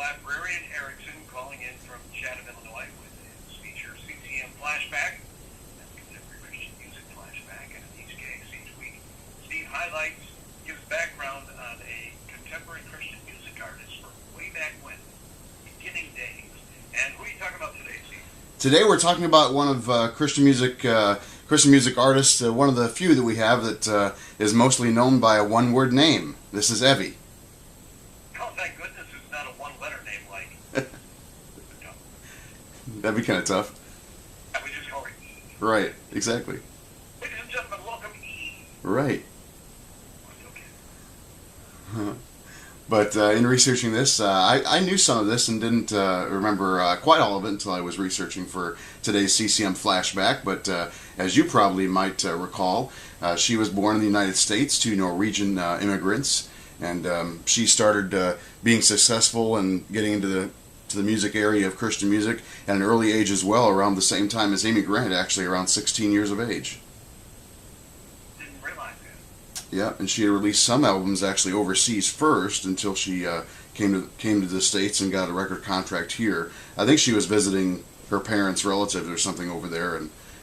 librarian Ericson calling in from Chatham, Illinois with his feature CCM Flashback. That's contemporary Christian music flashback. And in these gigs each week, Steve highlights, gives background on a contemporary Christian music artist from way back when, beginning days. And who are you talking about today, Steve? Today we're talking about one of Christian music artists, one of the few that we have that is mostly known by a one-word name. This is Evie. Oh, thank goodness it's not a one-letter name like... No. That'd be kind of tough. I would just call her E. Right, exactly. Ladies and gentlemen, welcome E. Right. Okay. Huh. But in researching this, I knew some of this and didn't remember quite all of it until I was researching for today's CCM Flashback. But as you probably might recall, she was born in the United States to Norwegian immigrants, and she started being successful and getting into the music area of Christian music at an early age as well, around the same time as Amy Grant, actually around 16 years of age. Didn't realize that. Yeah, and she had released some albums actually overseas first until she came to the States and got a record contract here. I think she was visiting her parents' relatives or something over there,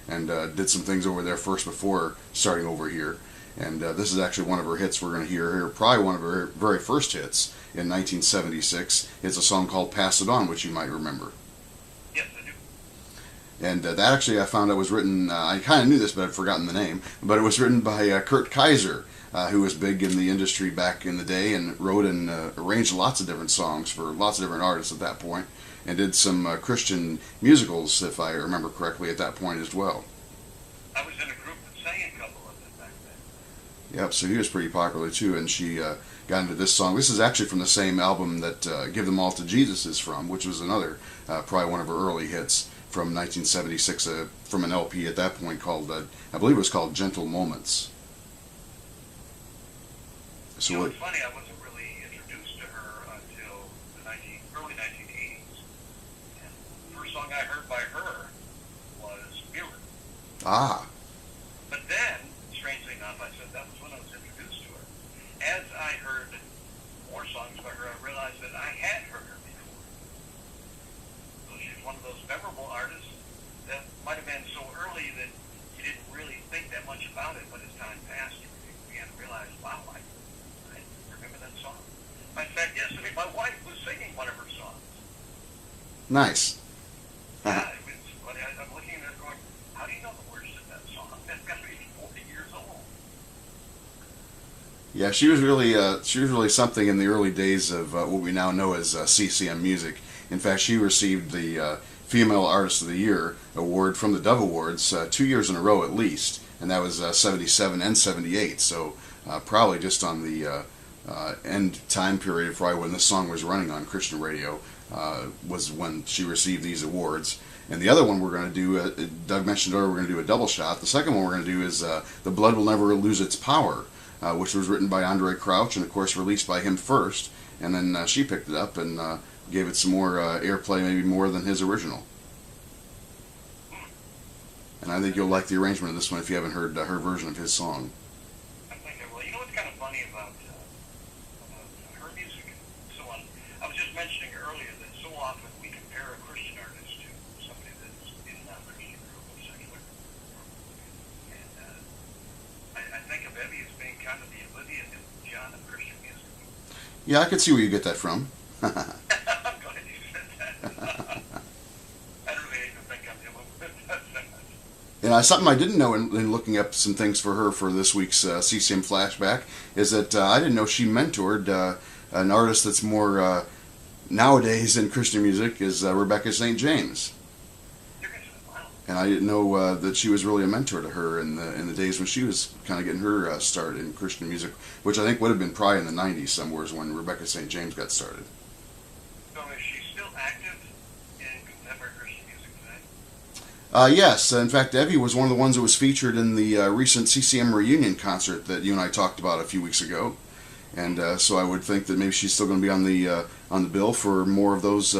and did some things over there first before starting over here. And this is actually one of her hits we're going to hear here, probably one of her very first hits in 1976. It's a song called Pass It On, which you might remember. Yes, I do. And that actually I found out was written, I kind of knew this, but I'd forgotten the name, but it was written by Kurt Kaiser, who was big in the industry back in the day and wrote and arranged lots of different songs for lots of different artists at that point, and did some Christian musicals, if I remember correctly, at that point as well. I was in a group that sang a couple of them back then. Yep, so he was pretty popular too, and she got into this song. This is actually from the same album that Give Them All to Jesus is from, which was another, probably one of her early hits from 1976, from an LP at that point called, I believe it was called Gentle Moments. So You know, it's funny, I wasn't really introduced to her until the early 1980s. And the first song I heard by her was Mirror. Ah, But then, strangely enough, I said that was when I was introduced to her. As I heard more songs by her, I realized that I had heard her before. So she's one of those memorable artists that might have been so early that you didn't really think that much about it, but as time passed, you began to realize, wow, I remember that song. In fact, yesterday my wife was singing one of her songs. nice. Yeah, it was funny. I'm looking at her going, how do you know the words to that song? That's got to be 40 years old. Yeah, she was really something in the early days of what we now know as CCM music. In fact, she received the Female Artist of the Year award from the Dove Awards 2 years in a row at least, and that was 77 and 78. So probably just on the end time period, probably when this song was running on Christian radio, was when she received these awards. And the other one we're going to do, Doug mentioned earlier, we're going to do a double shot. The second one we're going to do is The Blood Will Never Lose Its Power, which was written by Andre Crouch and of course released by him first, and then she picked it up and gave it some more airplay, maybe more than his original. And I think you'll like the arrangement of this one if you haven't heard her version of his song. I think I will. You know what's kind of funny about her music and so on? I was just mentioning earlier that so often we compare a Christian artist to somebody that's in a non-Christian group or secular group. And I think of Evie as being kind of the Olivia Newton-John of Christian music. Yeah, I could see where you get that from. I'm glad you said that. I really hate to think I'm the one that does that. And something I didn't know in looking up some things for her for this week's CCM Flashback is that I didn't know she mentored an artist that's more nowadays in Christian music is Rebecca St. James. Wow. And I didn't know that she was really a mentor to her in the days when she was kind of getting her start in Christian music, which I think would have been probably in the 90s somewhere is when Rebecca St. James got started. So is she still active in contemporary Christian music today? Yes, in fact, Evie was one of the ones that was featured in the recent CCM reunion concert that you and I talked about a few weeks ago, and so I would think that maybe she's still going to be on the bill for more of those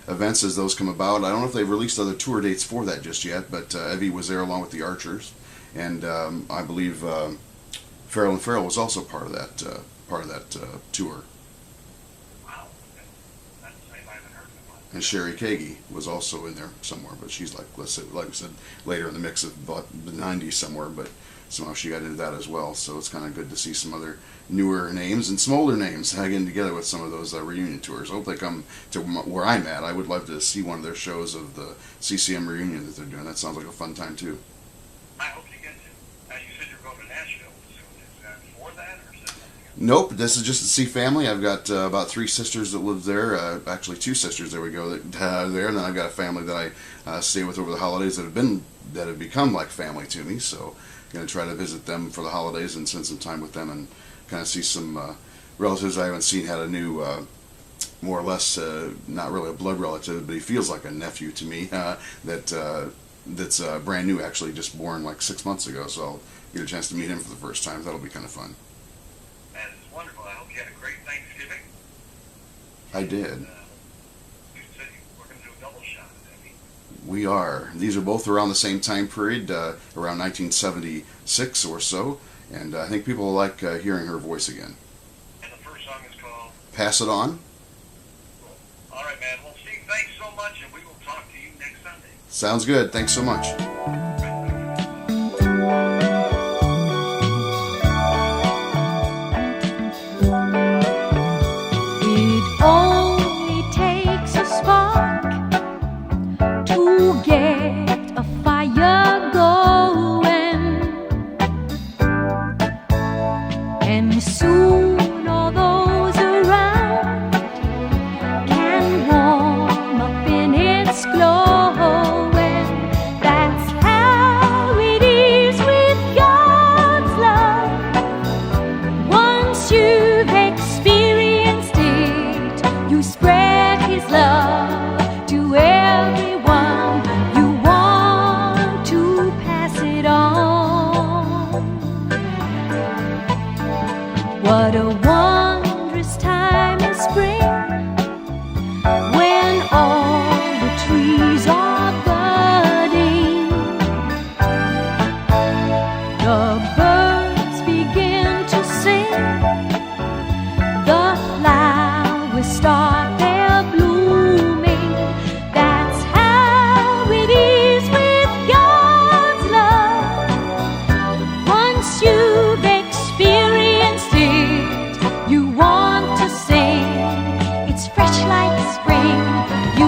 events as those come about. I don't know if they've released other tour dates for that just yet, but Evie was there along with the Archers, and I believe Farrell and Farrell was also part of that tour. Wow, that's, I And Sherry Kagi was also in there somewhere, but she's like we said, later in the mix of the 90s somewhere, but somehow she got into that as well. So it's kind of good to see some other newer names and some older names getting together with some of those reunion tours. I hope they come to where I'm at. I would love to see one of their shows of the CCM reunion that they're doing. That sounds like a fun time too. I hope you get to. Now you said you're going to Nashville soon. Is that for that or is that something else? Nope, this is just to see family. I've got about 3 sisters that live there. Actually, 2 sisters. There we go. That there, and then I've got a family that I stay with over the holidays that have become like family to me. So, going to try to visit them for the holidays and spend some time with them and kind of see some relatives I haven't seen. Had a new, more or less, not really a blood relative, but he feels like a nephew to me. That's brand new, actually, just born like 6 months ago. So I'll get a chance to meet him for the first time. That'll be kind of fun. That is wonderful. I hope you had a great Thanksgiving. I did. You said you were going to do a double shot at Evie. We are. These are both around the same time period, around 1976 or so, and I think people will like hearing her voice again. And the first song is called Pass It On. Cool. All right, man. Well, Steve, thanks so much, and we will talk to you next Sunday. Sounds good. Thanks so much. It only takes a spark to get a fire going, and soon all those around can warm up in its glowing. That's how it is with God's love. Once you've experienced it, you spread His love to everyone. You want to pass it on. What a wondrous time is spring, when all the trees are budding, the birds begin to sing, the flowers start their blooming. That's how it is with God's love. Once you've experienced it, you want to sing. It's fresh like spring. You